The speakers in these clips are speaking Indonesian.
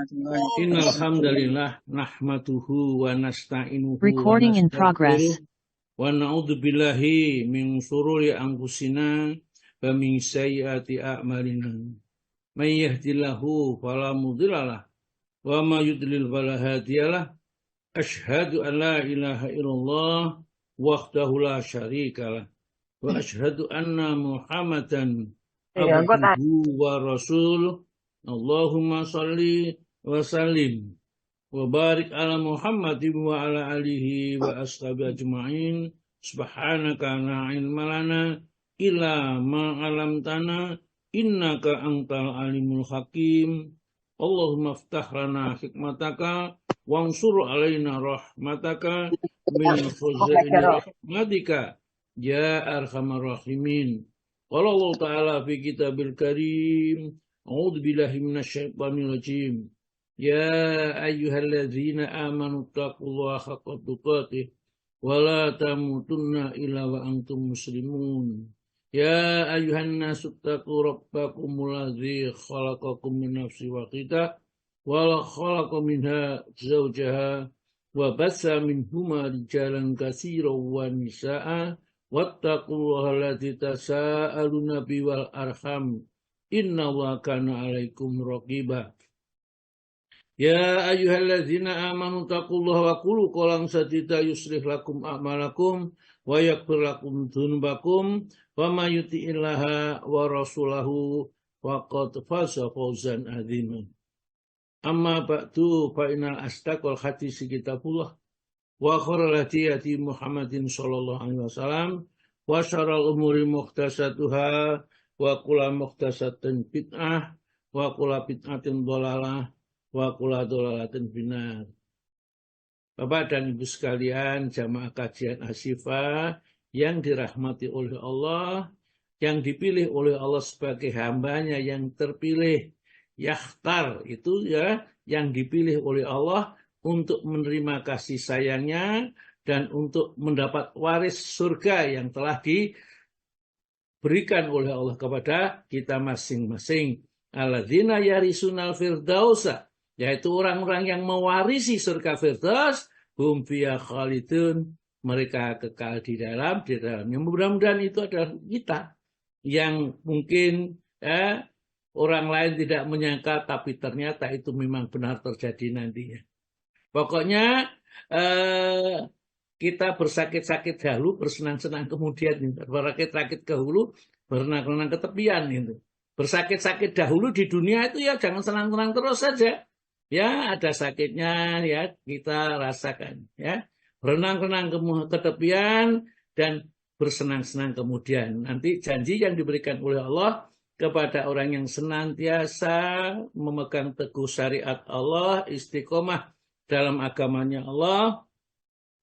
warahmatullahi Innal wabarakatuh. hamdalillah nahmaduhu wa nasta'inuhu wa Recording in progress. nastaghfiruh wa na'udzu billahi min shururi anfusina wa min sayyiati a'malina. May yahdihillahu fala mudhillalah wa may yudlil fala hadiyalah. Asyhadu an la ilaha illallah wahdahu la syarikalah wa asyhadu anna Muhammadan abduhu wa rasul. Allahumma salli wa sallim wa barik ala Muhammadin wa ala alihi wa ashabi ajma'in. Subhanaka la ilma lana illa ma 'allamtana innaka antal alimul hakim. Allahumma iftah lana hikmataka wansur alaina rahmataka min khuzaini rahmatika ya arhamar rahimin. Qala Allah ta'ala fi kitabil karim. A'udzu billahi minasyaitonir rajim. Ya ayyuhalladzina amanu taqullaha haqqa tuqatih wa la tamutunna illa wa antum muslimun. Ya ayyuhan nasu taqu rabbakumul ladzi khalaqakum min nafsin wahidah wa khalaqa minha zawjaha wa bassa minhuma rijalan katsiran wa nisaa'a wattaqullaha alladzi tasaaluna bihi wal arham. Innallaha kana 'alaikum raqiba. Ya ayyuhalladzina amanu taqullaha wa qulu qawlan sadida yuslih lakum a'malakum wa yaghfir lakum dzunubakum wa may yuti'illaha wa rasulahu faqad faza fawzan 'aziman. Amma ba'du fa innal asdaqal hadits kitabullah wa khairal hadi Muhammadin sallallahu alaihi wasallam wa syarrul umuri muhdatsatuha wa kullu muhdatsatin bid'ah wa kullu bid'atin dhalalah wa kullu dhalalatin finnar. Bapak dan Ibu sekalian, jamaah kajian Asyifa yang dirahmati oleh Allah, yang dipilih oleh Allah sebagai hambanya yang terpilih, yakhtar itu ya, yang dipilih oleh Allah untuk menerima kasih sayangnya dan untuk mendapat waris surga yang telah diberikan oleh Allah kepada kita masing-masing. Alladzina yarisunal firdausa, yaitu orang-orang yang mewarisi surga Firdaus, hum fiha khalidun, mereka kekal di dalamnya. Mudah-mudahan itu adalah kita yang mungkin orang lain tidak menyangka, tapi ternyata itu memang benar terjadi nantinya. Pokoknya kita bersakit-sakit dahulu, bersenang-senang kemudian, berakit-rakit ke hulu, berenang-renang ke tepian gitu. Bersakit-sakit dahulu di dunia itu ya jangan senang-senang terus saja. Ya, ada sakitnya ya kita rasakan ya. Berenang-renang ke tepian dan bersenang-senang kemudian. Nanti janji yang diberikan oleh Allah kepada orang yang senantiasa memegang teguh syariat Allah, istiqomah dalam agamanya Allah,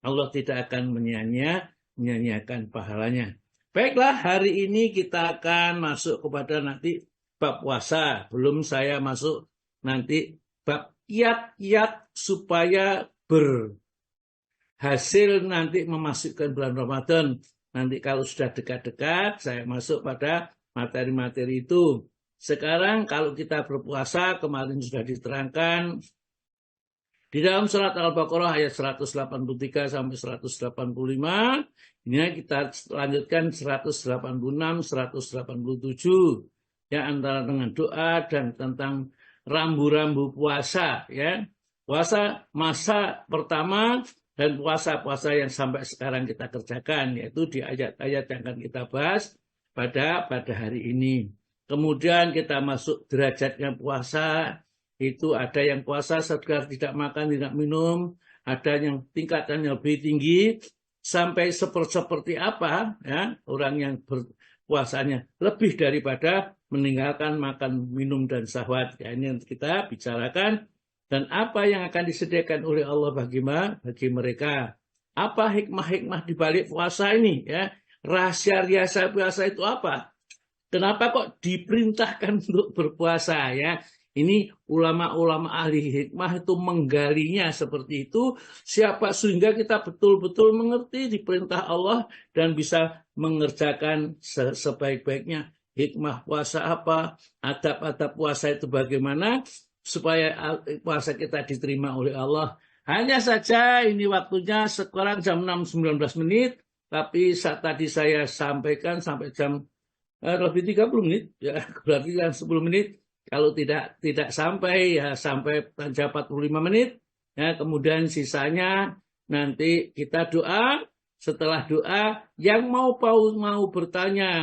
Allah tidak akan menyia-nyiakan pahalanya. Baiklah, hari ini kita akan masuk kepada nanti bab puasa. Belum saya masuk nanti bab kiat-kiat supaya berhasil nanti memasukkan bulan Ramadan. Nanti kalau sudah dekat-dekat, saya masuk pada materi-materi itu. Sekarang kalau kita berpuasa, kemarin sudah diterangkan di dalam surat Al-Baqarah ayat 183 sampai 185. Ini kita lanjutkan 186, 187. Ya, antara dengan doa dan tentang rambu-rambu puasa. Ya, puasa masa pertama dan puasa-puasa yang sampai sekarang kita kerjakan, yaitu di ayat-ayat yang akan kita bahas pada hari ini. Kemudian kita masuk derajatnya puasa. Itu ada yang puasa sekedar tidak makan, tidak minum. Ada yang tingkatannya lebih tinggi. Sampai seperti apa ya orang yang berpuasanya lebih daripada meninggalkan makan, minum, dan syahwat. Ya, ini yang kita bicarakan. Dan apa yang akan disediakan oleh Allah bagi mereka. Apa hikmah-hikmah di balik puasa ini ya. Rahasia puasa itu apa? Kenapa kok diperintahkan untuk berpuasa ya? Ini ulama-ulama ahli hikmah itu menggalinya seperti itu. Sehingga kita betul-betul mengerti di perintah Allah dan bisa mengerjakan sebaik-baiknya. Hikmah puasa apa? Adab-adab puasa itu bagaimana? supaya puasa kita diterima oleh Allah. Hanya saja ini waktunya sekarang jam 6.19, tapi saat tadi saya sampaikan sampai jam lebih 30 menit, ya berarti kan 10 menit. Kalau tidak sampai, ya sampai jam 45 menit. Ya, kemudian sisanya nanti kita doa. Setelah doa, yang mau bertanya,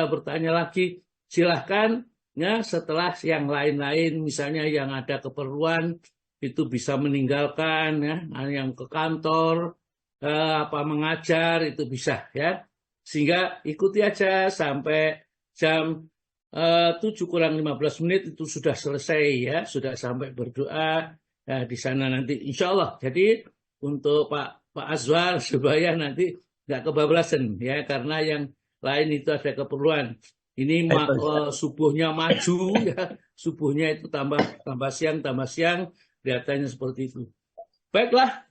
bertanya lagi, silahkan. Ya, setelah yang lain-lain, misalnya yang ada keperluan, itu bisa meninggalkan, ya, yang ke kantor, apa mengajar, itu bisa, ya. Sehingga ikuti aja sampai jam 7 kurang 15 menit itu sudah selesai, ya, sudah sampai berdoa. Nah, di sana nanti insya Allah. Jadi untuk Pak Azwar supaya nanti nggak kebablasan, ya, karena yang lain itu ada keperluan. Ini subuhnya maju, ya, subuhnya itu tambah siang, kelihatannya seperti itu. Baiklah,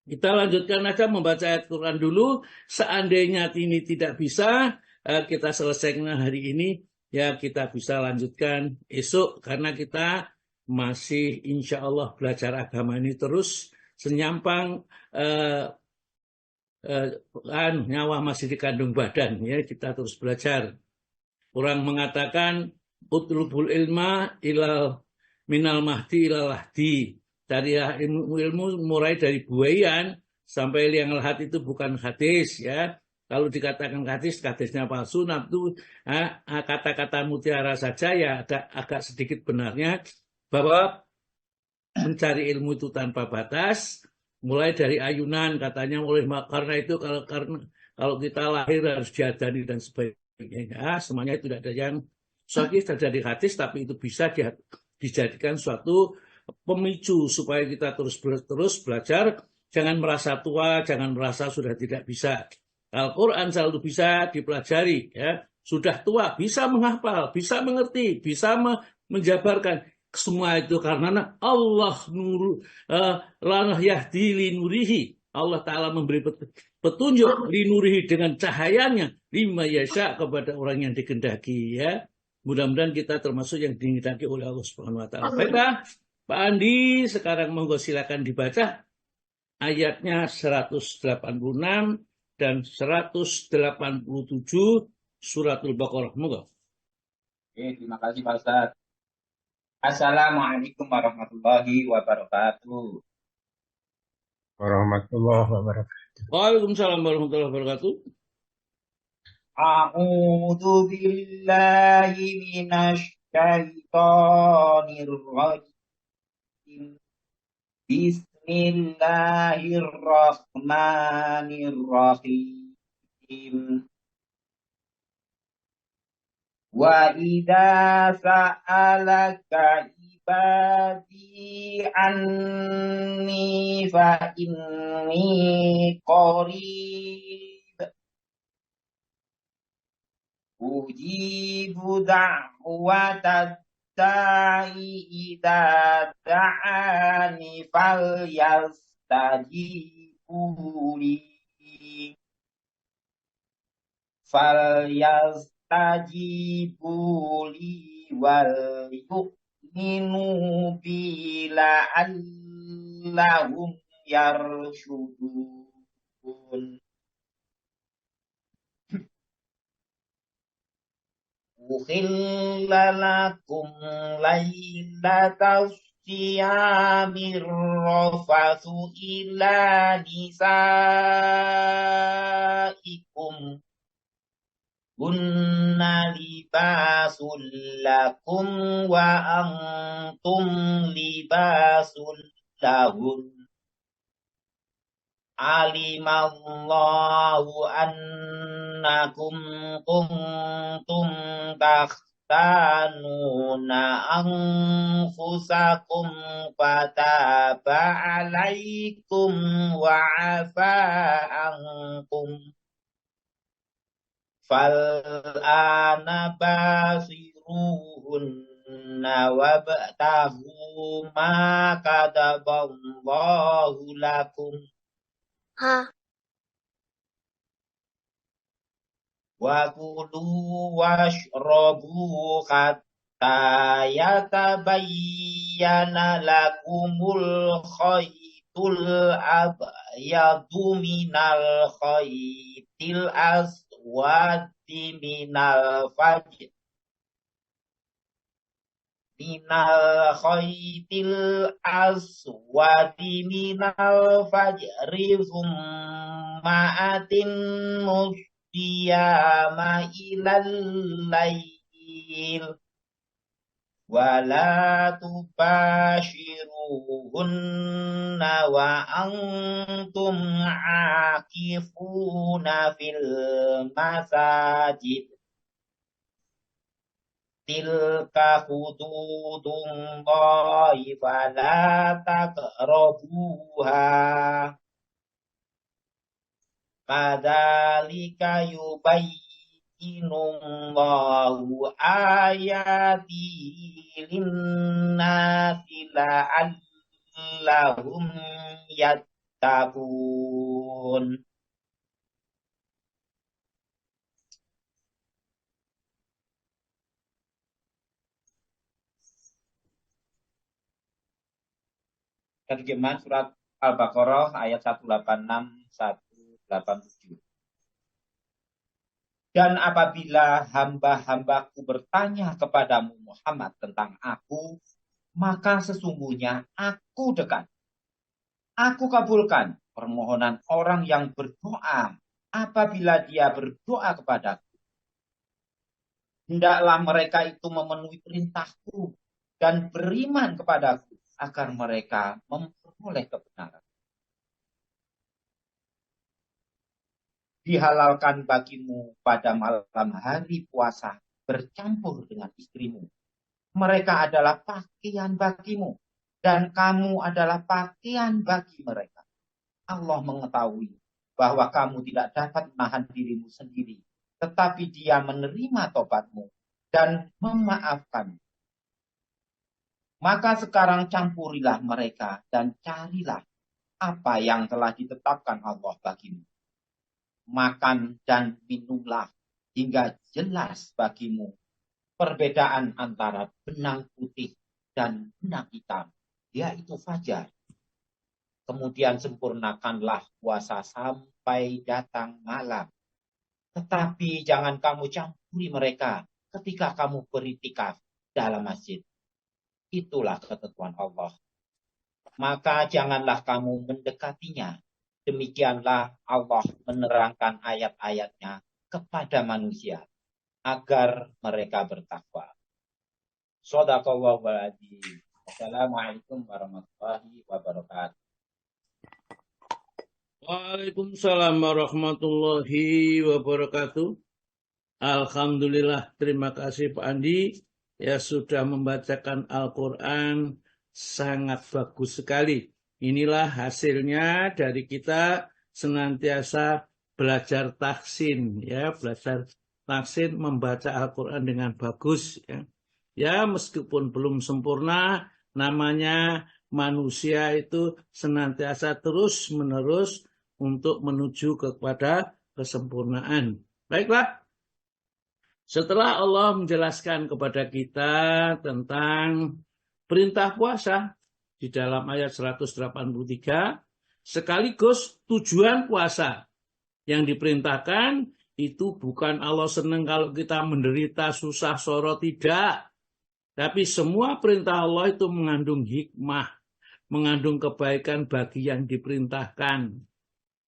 kita lanjutkan aja membaca ayat Quran dulu. Seandainya ini tidak bisa, kita selesaikan hari ini, ya kita bisa lanjutkan esok karena kita masih insya Allah belajar agama ini terus senyampang nyawa masih dikandung badan, ya kita terus belajar. Orang mengatakan utlubul ilma ilal minal mahdi ilal lahdi. Dari ilmu mulai dari buayan sampai liang lahat itu bukan hadis, ya. Kalau dikatakan hadisnya palsu, nah itu kata-kata mutiara saja, ya agak sedikit benarnya bahwa mencari ilmu itu tanpa batas, mulai dari ayunan katanya karena itu kalau kita lahir harus diadani dan sebagainya, semuanya itu tidak ada yang sahih dari hadis, tapi itu bisa dijadikan suatu pemicu supaya kita terus belajar, jangan merasa tua, jangan merasa sudah tidak bisa. Al-Quran selalu bisa dipelajari, ya. Sudah tua bisa menghafal, bisa mengerti, bisa menjabarkan. Semua itu karena Allah lanah yahdi linurihi. Allah Ta'ala memberi petunjuk linurihi dengan cahayanya lima yasha kepada orang yang dikehendaki, ya. Mudah-mudahan kita termasuk yang dikehendaki oleh Allah Subhanahu wa taala. Baiklah, Pak Andi, sekarang monggo silakan dibaca ayatnya 186 dan 187 suratul Baqarah. Monggo. Oke, terima kasih Pak Ustaz. Assalamualaikum warahmatullahi wabarakatuh. Warahmatullahi wabarakatuh. Waalaikumsalam warahmatullahi wabarakatuh. A'udzu billahi minasy syaithanir rajim. Bismillahirrahmanirrahim. Wa idza sa'alaka ibadi anni fa inni qarib ujibu da'watad da'i idza da'ani falyastajibu li tajibu li wal yu'minu bi la'allahum yarshudun. Uhilla lakum laylatas siyamir rafathu ila nisaikum kunna libasul lakum wa antum libasul lahun. Alimallahu annakum kuntum takhtanuna anfusakum fataba alaikum wa afa ankum. Fal'ana basiruhunna wabtahu ma kataballahu lakum. Wa kulu washrabu hatta yatabayyana lakumul khaytul abyadu minal khaytil aswadi minal khaytil aswadi minal fajri thumma atimmu siyama ilal lail wala tubashiruhunna wa antum aakifuna fil masajid tilka hududullahi fala taqrabuha kadzalika yubayyinullahu ayatihi linnasi la'allahum yattaqun. Terjemahan surat Al-Baqarah ayat 186-187. Dan apabila hamba-hambaku bertanya kepadamu Muhammad tentang aku, maka sesungguhnya aku dekat. Aku kabulkan permohonan orang yang berdoa apabila dia berdoa kepadaku. Hendaklah mereka itu memenuhi perintahku dan beriman kepadaku agar mereka memperoleh kebenaran. Dihalalkan bagimu pada malam hari puasa bercampur dengan istrimu. Mereka adalah pakaian bagimu dan kamu adalah pakaian bagi mereka. Allah mengetahui bahwa kamu tidak dapat menahan dirimu sendiri, tetapi Dia menerima tobatmu dan memaafkan. Maka sekarang campurilah mereka dan carilah apa yang telah ditetapkan Allah bagimu. Makan dan minumlah hingga jelas bagimu perbedaan antara benang putih dan benang hitam, yaitu fajar. Kemudian sempurnakanlah puasa sampai datang malam. Tetapi jangan kamu campuri mereka ketika kamu beriktikaf dalam masjid. Itulah ketentuan Allah. Maka janganlah kamu mendekatinya. Demikianlah Allah menerangkan ayat-ayatnya kepada manusia agar mereka bertakwa. Shadaqallahul adzim. Assalamualaikum warahmatullahi wabarakatuh. Waalaikumsalam warahmatullahi wabarakatuh. Alhamdulillah, terima kasih Pak Andi ya sudah membacakan Al-Quran, sangat bagus sekali. Inilah hasilnya dari kita senantiasa belajar tahsin, ya, belajar tahsin membaca Al-Quran dengan bagus, ya. Ya, meskipun belum sempurna, namanya manusia itu senantiasa terus-menerus untuk menuju kepada kesempurnaan. Baiklah. Setelah Allah menjelaskan kepada kita tentang perintah puasa di dalam ayat 183, sekaligus tujuan puasa yang diperintahkan itu bukan Allah senang kalau kita menderita, susah, soro, tidak. Tapi semua perintah Allah itu mengandung hikmah, mengandung kebaikan bagi yang diperintahkan.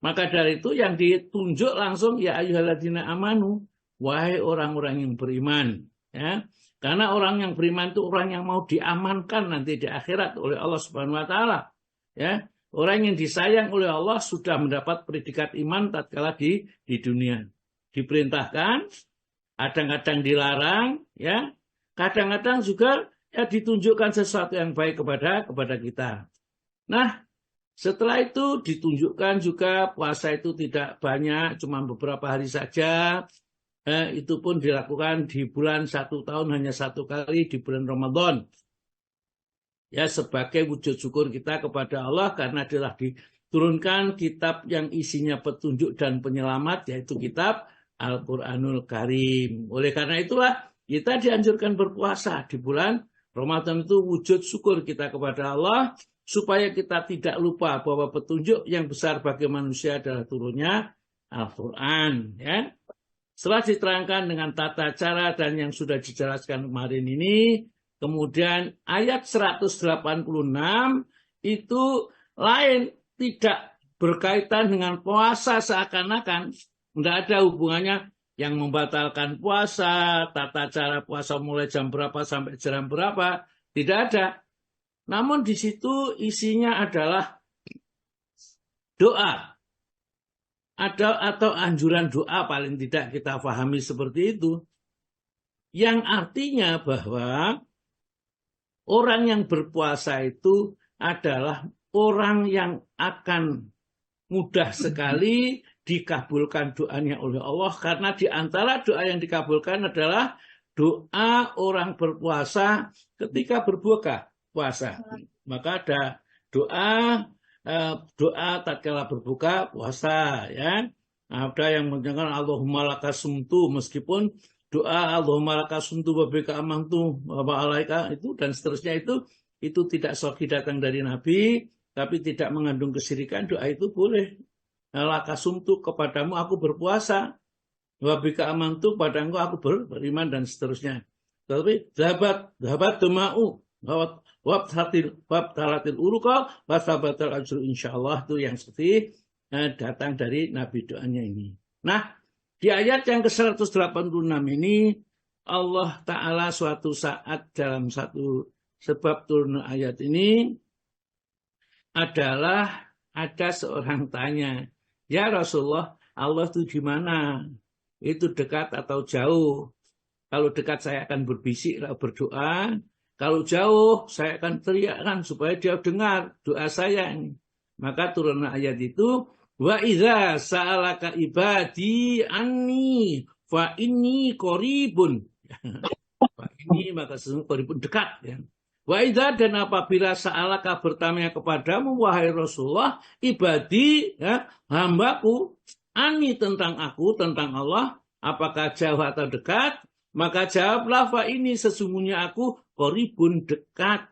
Maka dari itu yang ditunjuk langsung, ya ayyuhalladzina amanu, wahai orang-orang yang beriman, ya. Karena orang yang beriman itu orang yang mau diamankan nanti di akhirat oleh Allah Subhanahu wa taala, ya. Orang yang disayang oleh Allah sudah mendapat predikat iman tatkala di dunia. Diperintahkan, kadang-kadang dilarang, ya. Kadang-kadang juga ya ditunjukkan sesuatu yang baik kepada kita. Nah, setelah itu ditunjukkan juga puasa itu tidak banyak, cuma beberapa hari saja. Itu pun dilakukan di bulan 1 tahun hanya 1 kali di bulan Ramadan. Ya, sebagai wujud syukur kita kepada Allah karena telah diturunkan kitab yang isinya petunjuk dan penyelamat, yaitu kitab Al-Quranul Karim. Oleh karena itulah Kita dianjurkan berpuasa di bulan Ramadan itu wujud syukur kita kepada Allah supaya kita tidak lupa bahwa petunjuk yang besar bagi manusia adalah turunnya Al-Quran. Ya. Setelah diterangkan dengan tata cara dan yang sudah dijelaskan kemarin ini, kemudian ayat 186 itu lain, tidak berkaitan dengan puasa seakan-akan. Tidak ada hubungannya yang membatalkan puasa, tata cara puasa mulai jam berapa sampai jam berapa, tidak ada. Namun di situ isinya adalah doa. Atau anjuran doa paling tidak kita pahami seperti itu. Yang artinya bahwa orang yang berpuasa itu adalah orang yang akan mudah sekali dikabulkan doanya oleh Allah, karena di antara doa yang dikabulkan adalah doa orang berpuasa ketika berbuka puasa. Maka ada doa tatkala berbuka puasa, ya. Ada yang mendengar Allahumma lakasumtu, meskipun doa Allahumma lakasumtu wa bika amantu wa alaika itu dan seterusnya itu tidak sahih datang dari Nabi, tapi tidak mengandung kesyirikan. Doa itu boleh. Lakasumtu, kepadamu aku berpuasa, wa bika amantu, padamu aku beriman, dan seterusnya. Tapi zahabat duma'u wabtalatil uruqa wasabatal ajru insyaallah, itu yang seperti datang dari Nabi doanya ini. Nah, di ayat yang ke-186 ini Allah Ta'ala suatu saat dalam satu sebab turun ayat ini adalah ada seorang tanya, ya Rasulullah, Allah itu di mana? Itu dekat atau jauh? Kalau dekat saya akan berbisik, berdoa. Kalau jauh saya akan teriakkan supaya dia dengar doa saya ini. Maka turun ayat itu, wa idza sa'alaka ibadi anni fa inni qaribun. Fa ini maka sesungguhnya qaribun, dekat, ya. Wa idza, dan apabila sa'alaka bertanya kepadamu wahai Rasulullah, ibadi, ya, hambaku, ani tentang aku, tentang Allah, apakah jauh atau dekat? Maka jawablah, fa ini sesungguhnya aku qaribun, dekat.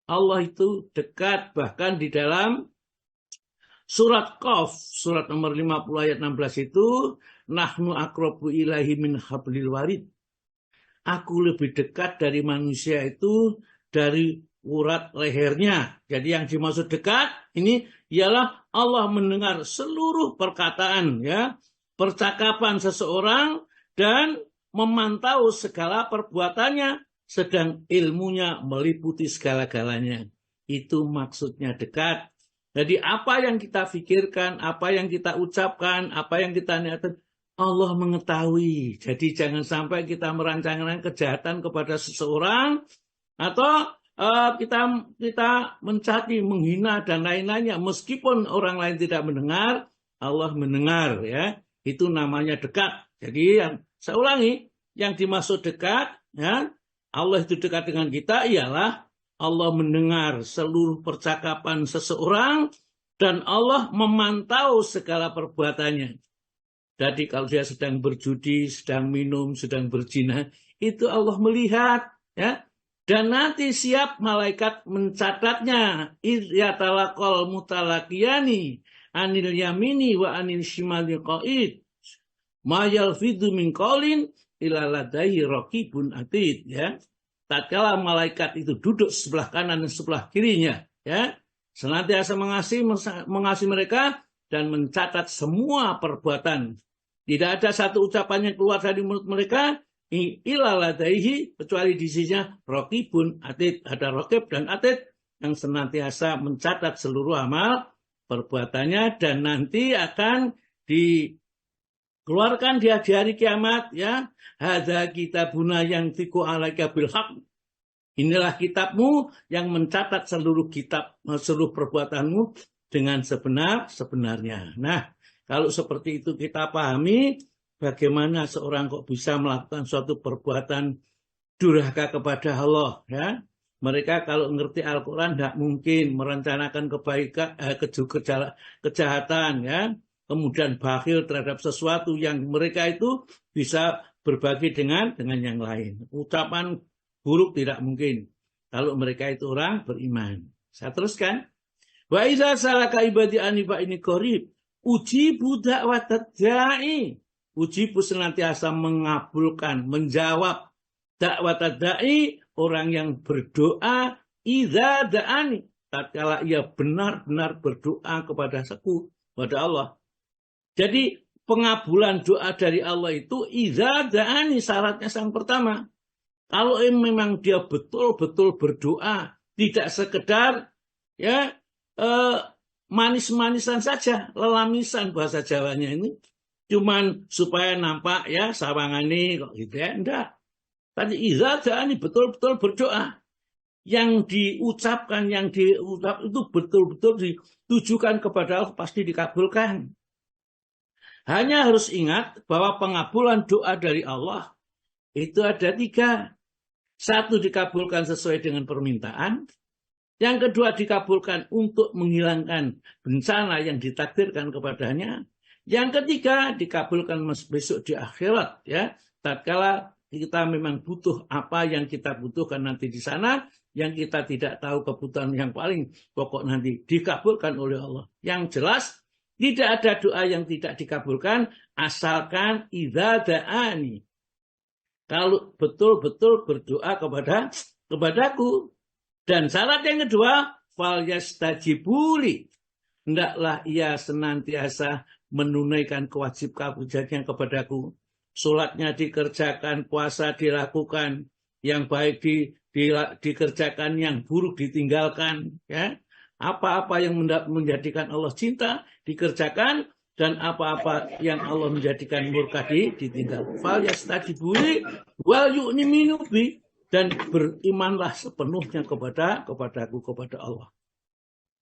Allah itu dekat. Bahkan di dalam surat Qaf, surat nomor 50 ayat 16 itu, nahnu aqrabu ilaihi min hablil warid. Aku lebih dekat dari manusia itu dari urat lehernya. Jadi yang dimaksud dekat ini ialah Allah mendengar seluruh perkataan, ya, percakapan seseorang dan memantau segala perbuatannya, sedang ilmunya meliputi segala-galanya. Itu maksudnya dekat. Jadi apa yang kita pikirkan, apa yang kita ucapkan, apa yang kita niatkan, Allah mengetahui. Jadi jangan sampai kita merancang kejahatan kepada seseorang, atau kita mencaci, menghina, dan lain-lainnya. Meskipun orang lain tidak mendengar, Allah mendengar, ya. Itu namanya dekat. Jadi saya ulangi, yang dimaksud dekat, ya, Allah itu dekat dengan kita ialah Allah mendengar seluruh percakapan seseorang dan Allah memantau segala perbuatannya. Jadi kalau dia sedang berjudi, sedang minum, sedang berzina, itu Allah melihat, ya. Dan nanti siap malaikat mencatatnya. Yatalaqal mutalaqiyani anil yamini wa anil shimali qa'id. Ma yalfidhu min qaulin illa ladaihi raqibun atid, ya. Tatkala malaikat itu duduk sebelah kanan dan sebelah kirinya, ya, senantiasa mengasihi mereka dan mencatat semua perbuatan. Tidak ada satu ucapan yang keluar dari mulut mereka illa ladaihi, kecuali di sisinya raqibun atid, ada raqib dan atid yang senantiasa mencatat seluruh amal perbuatannya, dan nanti akan dikeluarkan di hari kiamat, ya. Hadza kitabuna yang tiku alaika bil haq. Inilah kitabmu yang mencatat seluruh perbuatanmu dengan sebenarnya. Nah, kalau seperti itu kita pahami, bagaimana seorang kok bisa melakukan suatu perbuatan durhaka kepada Allah, ya. Mereka kalau ngerti Al-Quran tidak mungkin merencanakan kebaikan, kejahatan, ya. Kemudian bakhil terhadap sesuatu yang mereka itu bisa berbagi dengan yang lain. Ucapan buruk tidak mungkin kalau mereka itu orang beriman. Saya teruskan. Wa idza salaka ibadi anifa ini qarib ujibu da'watad da'i. Ujibu senantiasa mengabulkan, menjawab da'watad da'i, orang yang berdoa idza da'ani, tatkala ia benar-benar berdoa kepada Allah. Jadi pengabulan doa dari Allah itu idza da'ani, syaratnya yang pertama. Kalau memang dia betul-betul berdoa, tidak sekedar ya manis-manisan saja, lelamisan bahasa Jawanya ini, cuman supaya nampak ya sawangane kok gitu ya, enggak. Tadi idza da'ani betul-betul berdoa. Yang diucapkan, yang diucap itu betul-betul ditujukan kepada Allah, pasti dikabulkan. Hanya harus ingat bahwa pengabulan doa dari Allah itu ada 3. 1 dikabulkan sesuai dengan permintaan. Yang kedua dikabulkan untuk menghilangkan bencana yang ditakdirkan kepadanya. Yang ketiga dikabulkan besok di akhirat, ya. Tatkala kita memang butuh apa yang kita butuhkan nanti di sana, yang kita tidak tahu kebutuhan yang paling pokok nanti dikabulkan oleh Allah. Yang jelas tidak ada doa yang tidak dikabulkan asalkan idza da'ani. Kalau betul-betul berdoa kepadaku. Dan syarat yang kedua, fal yastajibuli. Hendaklah ia senantiasa menunaikan kewajiban kepadaku. Sholatnya dikerjakan, puasa dilakukan, yang baik dikerjakan, yang buruk ditinggalkan. Ya. Apa-apa yang menjadikan Allah cinta dikerjakan, dan apa-apa yang Allah menjadikan murka ditinggal. Fal yastajibuli wal yu'minu bi. Dan berimanlah sepenuhnya kepadaku, kepada Allah.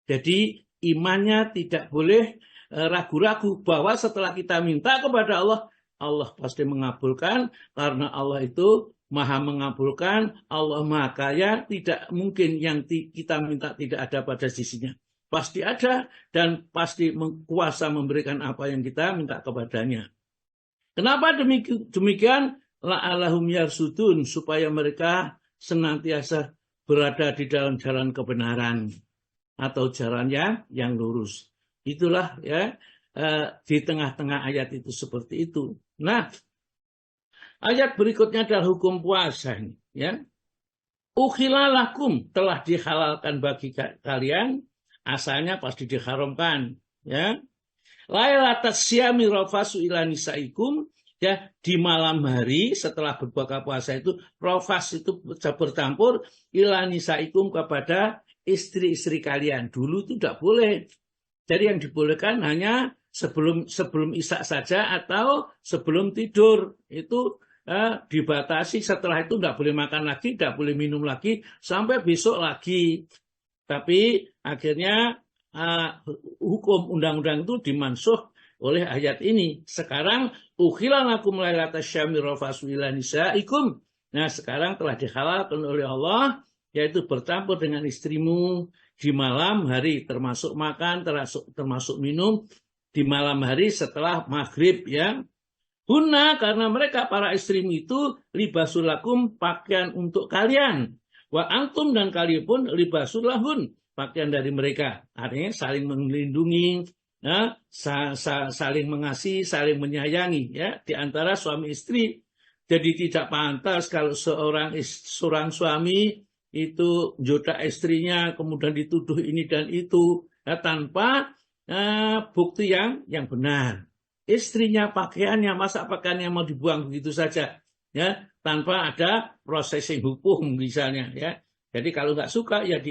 Jadi imannya tidak boleh ragu-ragu bahwa setelah kita minta kepada Allah, Allah pasti mengabulkan, karena Allah itu maha mengabulkan, Allah maha kaya, tidak mungkin yang kita minta tidak ada pada sisinya. Pasti ada dan pasti kuasa memberikan apa yang kita minta kepadanya. Kenapa demikian? La'allahum yarsudun, supaya mereka senantiasa berada di dalam jalan kebenaran atau jalan yang lurus. Itulah ya di tengah-tengah ayat itu seperti itu. Nah, ayat berikutnya adalah hukum puasa ini, ya. Ukhilalakum, telah dihalalkan bagi kalian, asalnya pasti diharamkan, ya. Lailatas syami rafasu ila nisaikum, ya, di malam hari setelah berbuka puasa itu rafas itu bercampur ila nisaikum, kepada istri-istri kalian. Dulu itu tidak boleh. Jadi yang dibolehkan hanya sebelum isya saja atau sebelum tidur. Itu dibatasi. Setelah itu tidak boleh makan lagi, tidak boleh minum lagi sampai besok lagi. Tapi akhirnya hukum undang-undang itu dimansuh oleh ayat ini. Sekarang ukhilalakum lailatas syami rafasu ila nisaikum. Nah, sekarang telah dihalalkan oleh Allah, yaitu bercampur dengan istrimu di malam hari, termasuk makan, termasuk minum di malam hari setelah maghrib, ya. Hunna, karena mereka para istrimu itu libasul lakum, pakaian untuk kalian. Wa antum, dan kalian pun libasul lahun, pakaian dari mereka. Artinya saling melindungi, ya, saling mengasihi, saling menyayangi, ya, di antara suami istri. Jadi tidak pantas kalau seorang suami itu jodoh istrinya, kemudian dituduh ini dan itu, ya, tanpa bukti yang benar. Istrinya pakaiannya, masa pakaiannya mau dibuang begitu saja, ya, tanpa ada prosesi hukum misalnya, ya. Jadi kalau nggak suka ya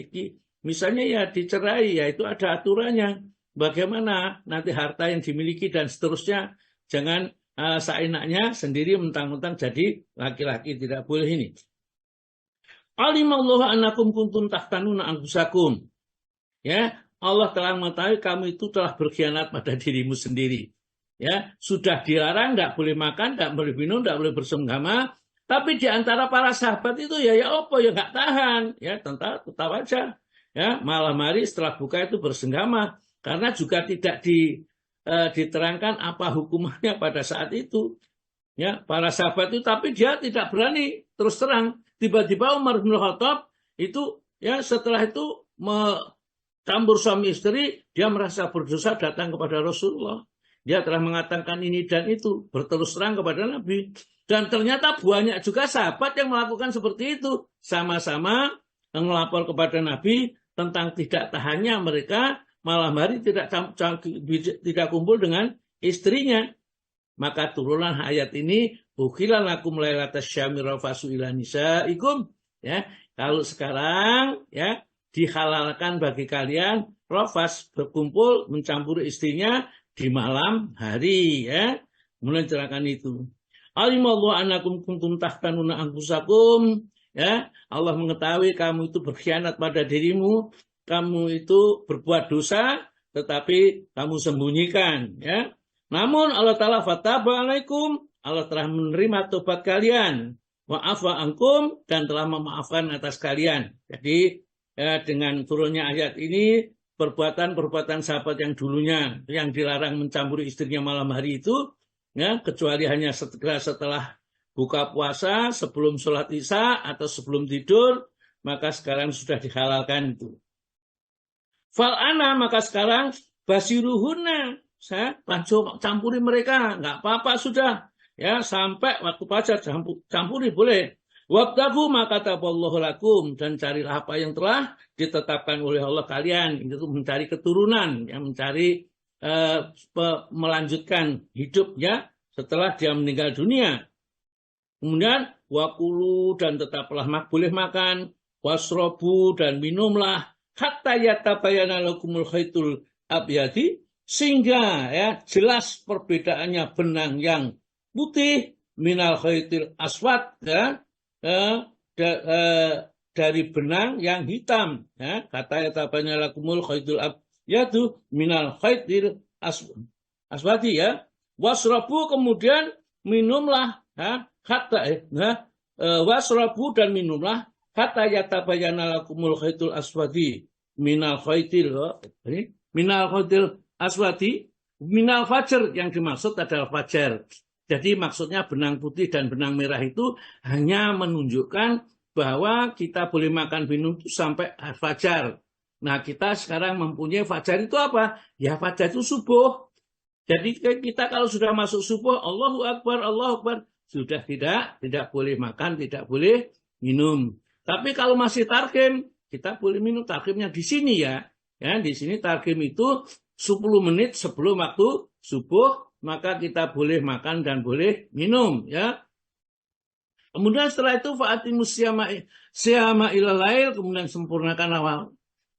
misalnya ya dicerai, ya itu ada aturannya. Bagaimana nanti harta yang dimiliki dan seterusnya, jangan seenaknya sendiri mentang-mentang jadi laki-laki, tidak boleh ini. Alimallahu annakum kuntum tahtanuna anfusakum. Ya, Allah telah mengetahui kamu itu telah berkhianat pada dirimu sendiri. Ya, sudah dilarang, tidak boleh makan, tidak boleh minum, tidak boleh bersenggama. Tapi di antara para sahabat itu ya apa ya nggak tahan, ya tetap aja. Ya, malam hari setelah buka itu bersenggama, karena juga tidak diterangkan apa hukumannya pada saat itu. ya para sahabat itu, tapi dia tidak berani terus terang. Tiba-tiba Umar bin Khattab itu ya setelah itu campur suami istri, dia merasa berdosa datang kepada Rasulullah. Dia telah mengatakan ini dan itu, berterus terang kepada Nabi. Dan ternyata banyak juga sahabat yang melakukan seperti itu. Sama-sama melapor kepada Nabi tentang tidak tahannya mereka malam hari tidak kumpul dengan istrinya. Maka turunlah ayat ini, ukhila lakum lailatas syami rafasu ila nisaikum. Ya, kalau sekarang ya dihalalkan bagi kalian rafas, berkumpul mencampuri istrinya di malam hari, ya. Mulai cerahkan itu. Alimallahu annakum kuntum tahtanuna anfusakum, ya. Allah mengetahui kamu itu berkhianat pada dirimu, kamu itu berbuat dosa, tetapi kamu sembunyikan, ya. Namun Allah Ta'ala fataba alaikum, Allah telah menerima tobat kalian, wa'afa ankum, dan telah memaafkan atas kalian. Jadi ya, dengan turunnya ayat ini, perbuatan-perbuatan sahabat yang dulunya yang dilarang mencampuri istrinya malam hari itu, ya, kecuali hanya setelah buka puasa, sebelum sholat isya atau sebelum tidur, maka sekarang sudah dihalalkan itu. Fal'ana, maka sekarang basiruhunna, saya campuri mereka, nggak apa-apa sudah, ya sampai waktu pacar campuri boleh. Wabtagu maka taballahu lakum, dan carilah apa yang telah ditetapkan oleh Allah kalian, itu mencari keturunan, yang mencari melanjutkan hidupnya setelah dia meninggal dunia. Kemudian wakulu, dan tetaplah boleh makan, wasrobu, dan minumlah, hatta yatabayana lakumul khaitul abyadi, sehingga ya jelas perbedaannya benang yang putih minal khaitil aswad, ya, dari benang yang hitam, ya. Kata yatabanya lakumul khaitul abyadu minal khaitil aswadi, ya. Wasrabu, kemudian minumlah, ya, wasrabu, dan minumlah kata yatabayana lakumul khaitul aswadi minal khaitil aswadi minal fajar, yang dimaksud adalah fajar. Jadi maksudnya benang putih dan benang merah itu hanya menunjukkan bahwa kita boleh makan minum itu sampai fajar. Nah, kita sekarang mempunyai fajar itu apa? Ya fajar itu subuh. Jadi kita kalau sudah masuk subuh, Allahu Akbar, sudah tidak boleh makan, tidak boleh minum. Tapi kalau masih tarkim, kita boleh minum. Tarkimnya di sini, ya. Ya, di sini tarkim itu 10 menit sebelum waktu subuh, maka kita boleh makan dan boleh minum, ya. Kemudian setelah itu fa'atimus siyama ilal lail, kemudian sempurnakan awal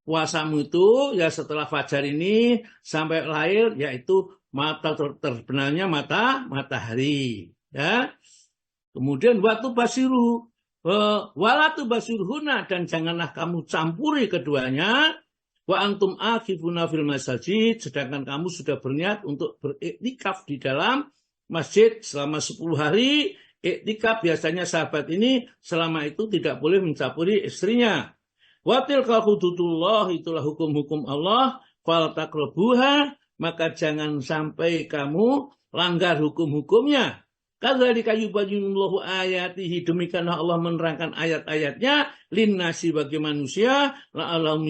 puasamu itu ya setelah fajar ini sampai lail, yaitu terbenamnya matahari, ya. Kemudian waktu basiru walatu basiruhuna, dan janganlah kamu campuri keduanya. Wa antum akhifuna fil masajid, sedangkan kamu sudah berniat untuk beriktikaf di dalam masjid selama 10 hari. Iktikaf biasanya sahabat ini selama itu tidak boleh mencampuri istrinya. Wa tilka hududullah, itulah hukum-hukum Allah, fal taqrabuha, maka jangan sampai kamu langgar hukum-hukumnya. Kadzalika yubayyinullahu ayatihi, demikianlah Allah menerangkan ayat-ayatnya linnasi, bagi manusia, la'allahum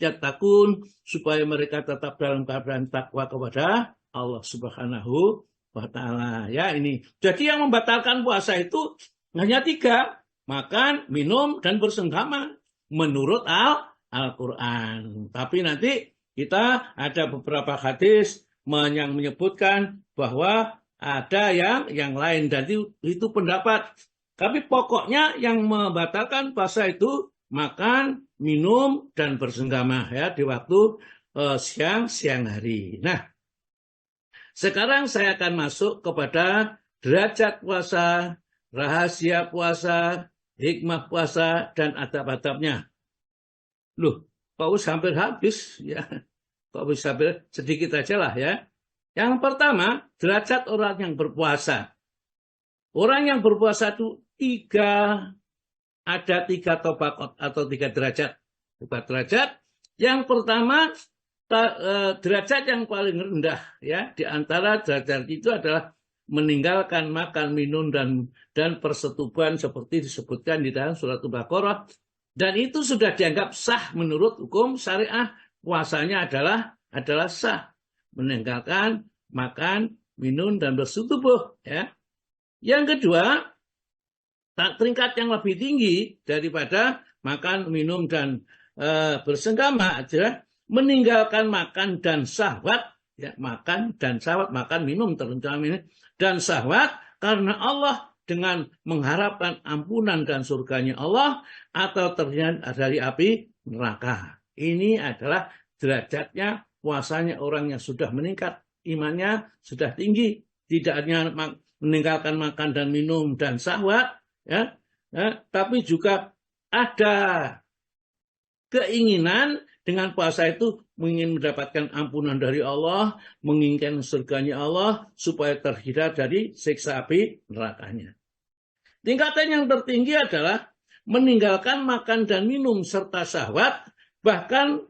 yattaqun, supaya mereka tetap dalam keadaan takwa kepada Allah Subhanahu wa ta'ala. Ya, ini. Jadi yang membatalkan puasa itu hanya 3. Makan, minum, dan bersenggama. Menurut Al-Quran. Tapi nanti kita ada beberapa hadis yang menyebutkan bahwa ada yang lain. Dan itu pendapat. Tapi pokoknya yang membatalkan puasa itu makan, minum, dan bersenggama, ya, di waktu siang hari. Nah, sekarang saya akan masuk kepada derajat puasa, rahasia puasa, hikmah puasa, dan adab-adabnya. Loh, kok hampir habis, ya? Kok bisa sedikit aja lah, ya. Yang pertama, derajat orang yang berpuasa. Orang yang berpuasa itu ada 3 tobaqat atau 3 derajat. 3 derajat. Yang pertama, derajat yang paling rendah, ya, di antara derajat itu adalah meninggalkan makan, minum, dan persetubuhan seperti disebutkan di dalam surat Al-Baqarah. Dan itu sudah dianggap sah menurut hukum syariah. Puasanya adalah sah. Meninggalkan makan, minum, dan bersetubuh. Ya. Yang kedua, tingkat yang lebih tinggi daripada makan, minum, dan bersenggama adalah meninggalkan makan dan syahwat. Ya, makan dan syahwat, makan, minum, terutama ini, dan syahwat karena Allah dengan mengharapkan ampunan dan surganya Allah atau terhindar dari api neraka. Ini adalah derajatnya puasanya orang yang sudah meningkat, imannya sudah tinggi, tidak hanya meninggalkan makan dan minum dan syahwat, ya, tapi juga ada keinginan dengan puasa itu ingin mendapatkan ampunan dari Allah, menginginkan surganya Allah supaya terhindar dari siksa api nerakanya. Tingkatan yang tertinggi adalah meninggalkan makan dan minum serta syahwat, bahkan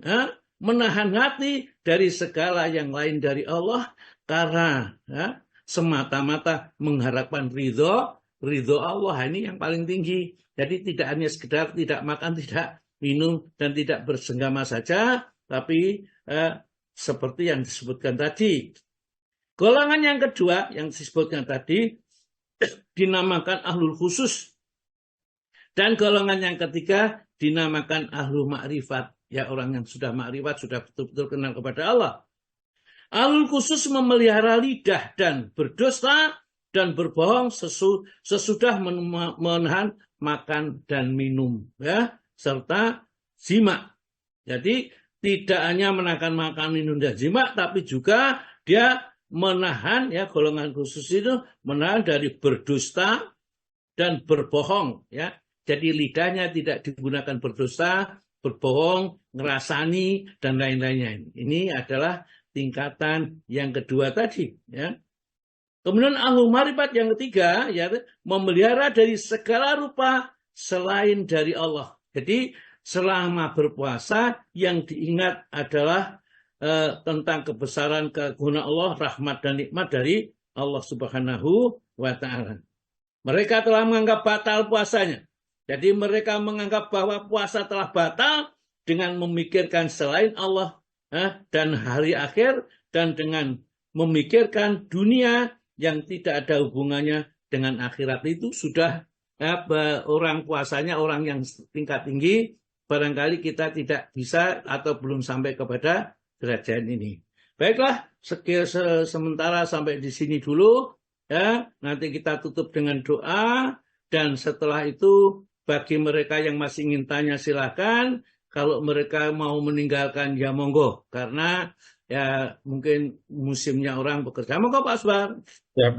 menahan hati dari segala yang lain dari Allah karena semata-mata mengharapkan ridho Allah. Ini yang paling tinggi. Jadi tidak hanya sekedar tidak makan, tidak minum, dan tidak bersenggama saja, tapi seperti yang disebutkan tadi. Golongan yang kedua yang disebutkan tadi dinamakan ahlul khusus. Dan golongan yang ketiga dinamakan ahlul ma'rifat. Ya, orang yang sudah ma'rifat, sudah betul-betul kenal kepada Allah. Ahlul khusus memelihara lidah dan berdosa dan berbohong sesudah menahan makan dan minum, ya, serta jima. Jadi tidak hanya menahan makan, minum, dan jima, tapi juga dia menahan, ya, golongan khusus itu menahan dari berdusta dan berbohong, ya. Jadi lidahnya tidak digunakan berdusta, berbohong, ngerasani, dan lain-lainnya. Ini adalah tingkatan yang kedua tadi, ya. Kemudian ahlul ma'rifat yang ketiga, ya, memelihara dari segala rupa selain dari Allah. Jadi selama berpuasa yang diingat adalah tentang kebesaran keagungan Allah, rahmat dan nikmat dari Allah Subhanahu wa Ta'ala. Mereka telah menganggap batal puasanya. Jadi mereka menganggap bahwa puasa telah batal dengan memikirkan selain Allah dan hari akhir, dan dengan memikirkan dunia yang tidak ada hubungannya dengan akhirat. Itu sudah orang puasanya orang yang tingkat tinggi. Barangkali kita tidak bisa atau belum sampai kepada derajat ini. Baiklah, sementara sampai di sini dulu, ya. Nanti kita tutup dengan doa, dan setelah itu bagi mereka yang masih ingin tanya silakan. Kalau mereka mau meninggalkan ya monggo, karena ya mungkin musimnya orang bekerja. Monggo Pak Asbar. Ya,